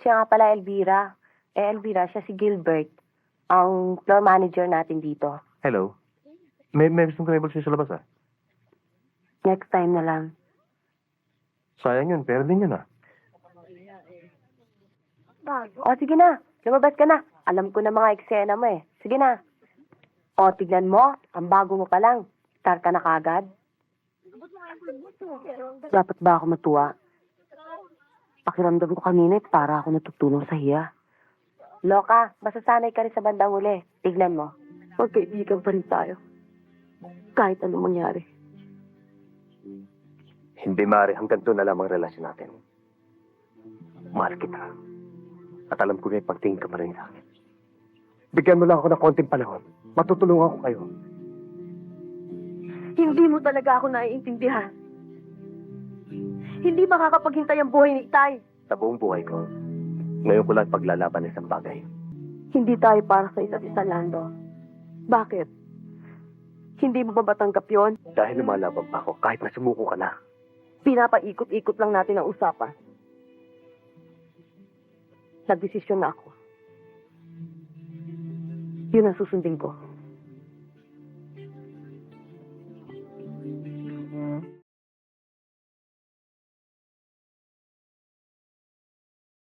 siya nga pala Elvira. Elvira, siya si Gilbert, ang floor manager natin dito. Hello. May gusto kayo sa labas, ah. Next time na lang. Sayang yun, pero din yun, ah. O, sige na. Lumabas ka na. Alam ko na mga eksena mo eh. Sige na. O, tignan mo. Ang bago mo pa lang. Star ka na kagad. Dapat ba ako matuwa? Pakiramdam ko kanina para ako natutulong sa hiya. Loka, masasanay ka rin sa bandang uli. Tignan mo. Magkaibigan pa rin tayo. Kahit anong mangyari. Hindi, Mari. Hanggang doon na lamang relasyon natin. Mahal kita. At alam ko na ipagtingin ka pa rin sa akin. Bigyan mo lang ako ng konting panahon. Matutulungan ko kayo. Hindi mo talaga ako naiintindihan. Hindi makakapaghintay ang buhay ni Itay. Sa buong buhay ko, ngayon ko lang paglalaban ng isang bagay. Hindi tayo para sa isa't isa, Lando. Bakit? Hindi mo ba matanggap yun? Dahil lumalaban pa ako, kahit na sumuko ka na. Pinapaikot-ikot lang natin ang usapan. Nagdesisyon na ako. Yun ang susundin ko.